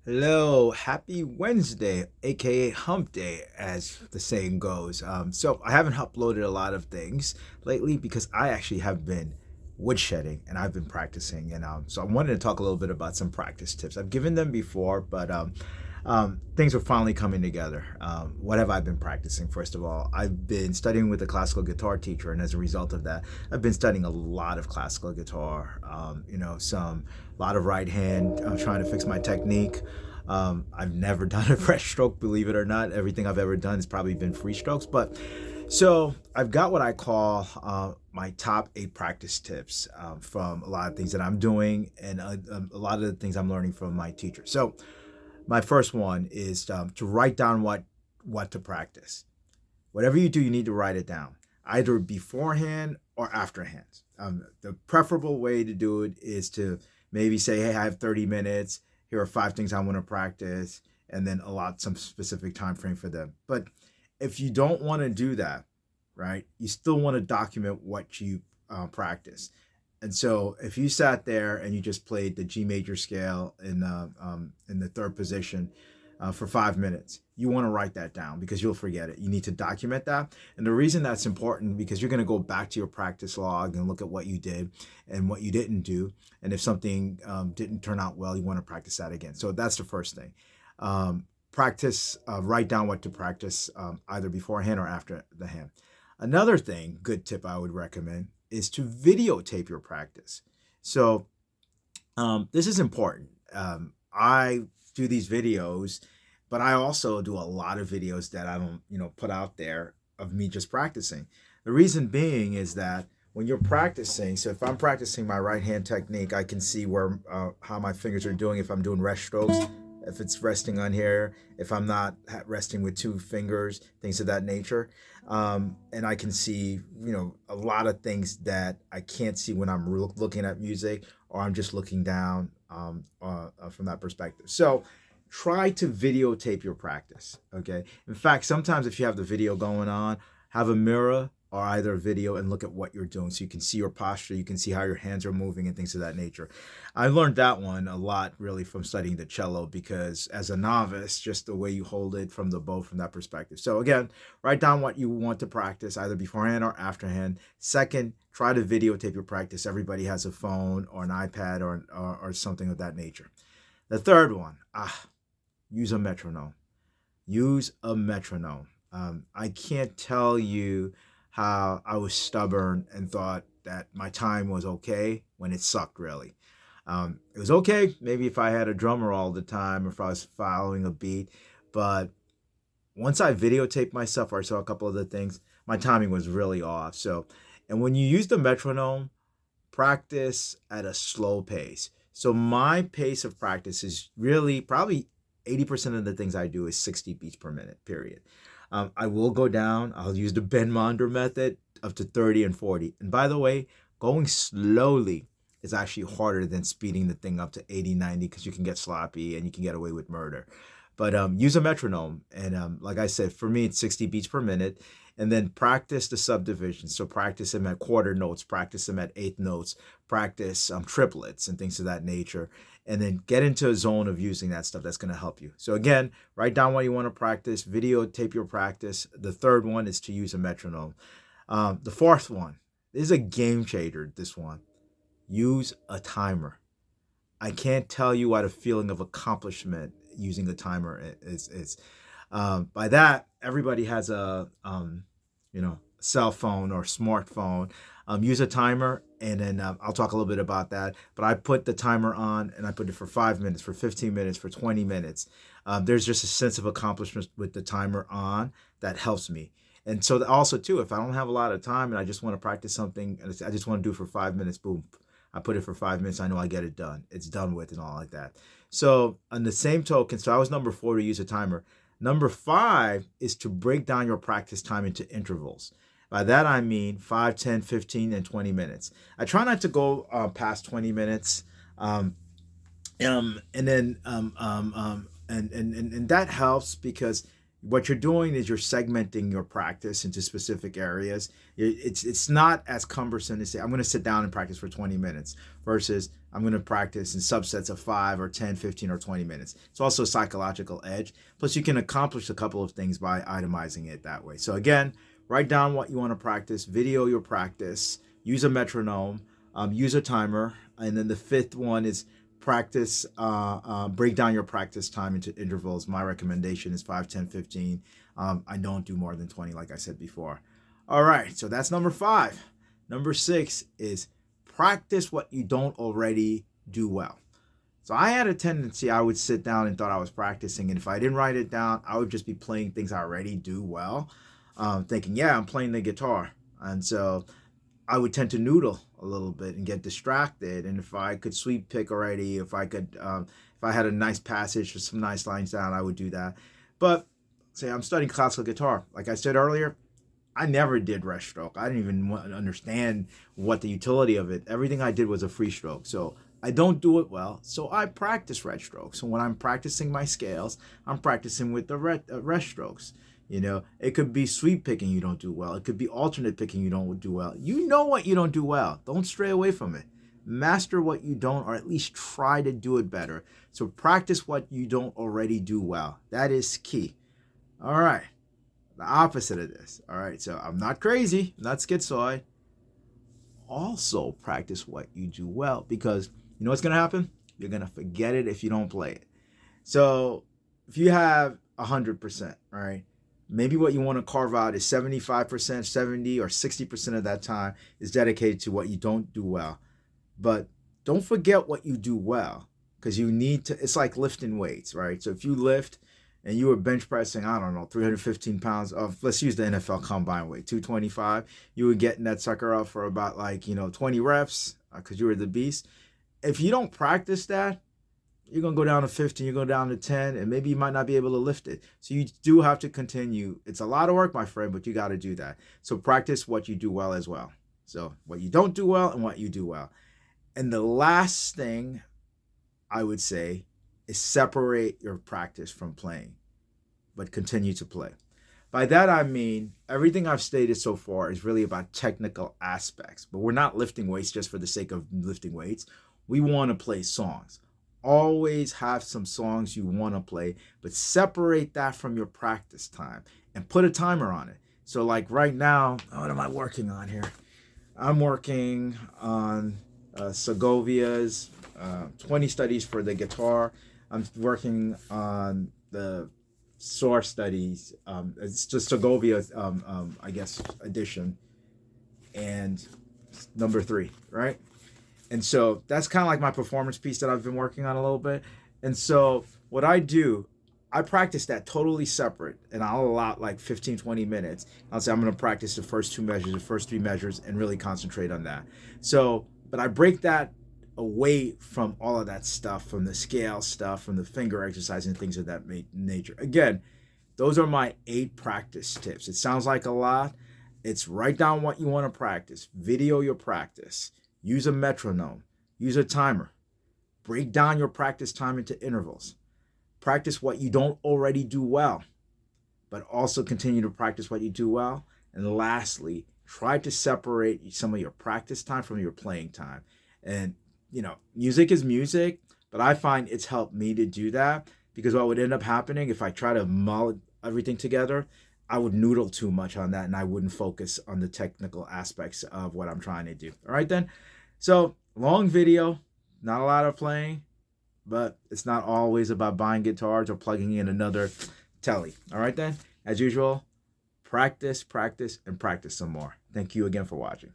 Hello, happy Wednesday, aka Hump Day, as the saying goes. So I haven't uploaded a lot of things lately because I actually have been woodshedding and I've been practicing. And so I wanted to talk a little bit about some practice tips. I've given them before, but things are finally coming together. What have I been practicing? First of all, I've been studying with a classical guitar teacher, and as a result of that, I've been studying a lot of classical guitar. Some a lot of right hand. I'm trying to fix my technique. I've never done a fresh stroke, believe it or not. Everything I've ever done has probably been free strokes. But so I've got what I call my top 8 practice tips from a lot of things that I'm doing and a lot of the things I'm learning from my teacher. So my first one is to write down what to practice. Whatever you do, you need to write it down, either beforehand or afterhand. The preferable way to do it is to maybe say, hey, I have 30 minutes. Here are 5 things I want to practice, and then allot some specific time frame for them. But if you don't want to do that, right, you still want to document what you practice. And so if you sat there and you just played the G major scale in the third position for 5 minutes, you want to write that down because you'll forget it. You need to document that. And the reason that's important because you're going to go back to your practice log and look at what you did and what you didn't do. And if something didn't turn out well, you want to practice that again. So that's the first thing. Practice, write down what to practice either beforehand or after the hand. Another thing, good tip I would recommend is to videotape your practice. So this is important. I do these videos, but I also do a lot of videos that I don't, put out there of me just practicing. The reason being is that when you're practicing, so if I'm practicing my right hand technique, I can see where how my fingers are doing. If I'm doing rest strokes, if it's resting on here, if I'm not resting with 2 fingers, things of that nature. And I can see, a lot of things that I can't see when I'm looking at music or I'm just looking down from that perspective. So try to videotape your practice. Okay. In fact, sometimes if you have the video going on, have a mirror or either a video and look at what you're doing so you can see your posture, you can see how your hands are moving and things of that nature. I learned that one a lot really from studying the cello because as a novice, just the way you hold it from the bow from that perspective. So again, write down what you want to practice either beforehand or afterhand. Second, try to videotape your practice. Everybody has a phone or an iPad or something of that nature. The third one, use a metronome. Use a metronome. I can't tell you how I was stubborn and thought that my time was okay when it sucked really. It was okay maybe if I had a drummer all the time or if I was following a beat, but once I videotaped myself or I saw a couple of the things, my timing was really off. So, and when you use the metronome, practice at a slow pace. So my pace of practice is really probably 80% of the things I do is 60 beats per minute, period. I will go down. I'll use the Ben Monder method up to 30 and 40. And by the way, going slowly is actually harder than speeding the thing up to 80, 90 because you can get sloppy and you can get away with murder. But use a metronome. And like I said, for me, it's 60 beats per minute. And then practice the subdivisions. So practice them at quarter notes, practice them at eighth notes, practice triplets and things of that nature. And then get into a zone of using that stuff that's going to help you. So again, write down what you want to practice, videotape your practice. The third one is to use a metronome. The fourth one, this is a game changer, this one. Use a timer. I can't tell you what a feeling of accomplishment using a timer is. By that, everybody has a cell phone or smartphone. Use a timer, and then I'll talk a little bit about that. But I put the timer on, and I put it for 5 minutes, for 15 minutes, for 20 minutes. There's just a sense of accomplishment with the timer on that helps me. And so also too, if I don't have a lot of time and I just want to practice something, and I just want to do it for 5 minutes, boom, I put it for 5 minutes. I know I get it done. It's done with and all like that. So on the same token, so I was number 4 to use a timer. Number 5 is to break down your practice time into intervals. By that I mean 5, 10, 15, and 20 minutes. I try not to go past 20 minutes. And then and that helps because What you're doing is you're segmenting your practice into specific areas. It's not as cumbersome to say I'm going to sit down and practice for 20 minutes versus I'm going to practice in subsets of 5 or 10, 15 or 20 minutes. It's also a psychological edge. Plus you can accomplish a couple of things by itemizing it that way. So again, write down what you want to practice, video your practice, use a metronome, use a timer, and then the fifth one is practice, break down your practice time into intervals. My recommendation is 5, 10, 15. I don't do more than 20, like I said before. All right, so that's number 5. Number 6 is practice what you don't already do well. So I had a tendency, I would sit down and thought I was practicing, and if I didn't write it down, I would just be playing things I already do well, thinking, yeah, I'm playing the guitar. And so I would tend to noodle a little bit and get distracted. And if I could sweep pick already, if I had a nice passage or some nice lines down, I would do that. But say I'm studying classical guitar. Like I said earlier, I never did rest stroke. I didn't even understand what the utility of it. Everything I did was a free stroke. So I don't do it well. So I practice rest strokes. So when I'm practicing my scales, I'm practicing with the rest strokes. You know, it could be sweep picking you don't do well. It could be alternate picking you don't do well. You know what you don't do well. Don't stray away from it. Master what you don't, or at least try to do it better. So practice what you don't already do well. That is key. All right. The opposite of this. All right. So I'm not crazy, I'm not schizoid. Also practice what you do well, because you know what's going to happen? You're going to forget it if you don't play it. So if you have 100%, all right, maybe what you want to carve out is 75%, 70 or 60% of that time is dedicated to what you don't do well. But don't forget what you do well, because you need to, it's like lifting weights, right? So if you lift and you were bench pressing, I don't know, 315 pounds of, let's use the NFL combine weight, 225, you were getting that sucker up for about 20 reps because you were the beast. If you don't practice that, you're going to go down to 15, you go down to 10, and maybe you might not be able to lift it. So you do have to continue. It's a lot of work, my friend, but you got to do that. So practice what you do well as well. So what you don't do well and what you do well. And the last thing I would say is separate your practice from playing, but continue to play. By that, I mean, everything I've stated so far is really about technical aspects, but we're not lifting weights just for the sake of lifting weights. We want to play songs. Always have some songs you want to play, but separate that from your practice time and put a timer on it. So like right now, what am I working on here? I'm working on Segovia's 20 studies for the guitar. I'm working on the SOAR studies. It's just Segovia's, I guess, edition. And number 3, right? And so that's kind of like my performance piece that I've been working on a little bit. And so what I do, I practice that totally separate, and I'll allow like 15, 20 minutes. I'll say I'm going to practice the first 2 measures, the first 3 measures, and really concentrate on that. So, but I break that away from all of that stuff, from the scale stuff, from the finger exercise and things of that nature. Again, those are my 8 practice tips. It sounds like a lot. It's write down what you want to practice, video your practice, use a metronome, use a timer, break down your practice time into intervals, practice what you don't already do well, but also continue to practice what you do well. And lastly, try to separate some of your practice time from your playing time. And, you know, music is music, but I find it's helped me to do that, because what would end up happening if I try to mull everything together, I would noodle too much on that and I wouldn't focus on the technical aspects of what I'm trying to do. All right, then. So long video, not a lot of playing, but it's not always about buying guitars or plugging in another telly. All right, then. As usual, practice, practice, and practice some more. Thank you again for watching.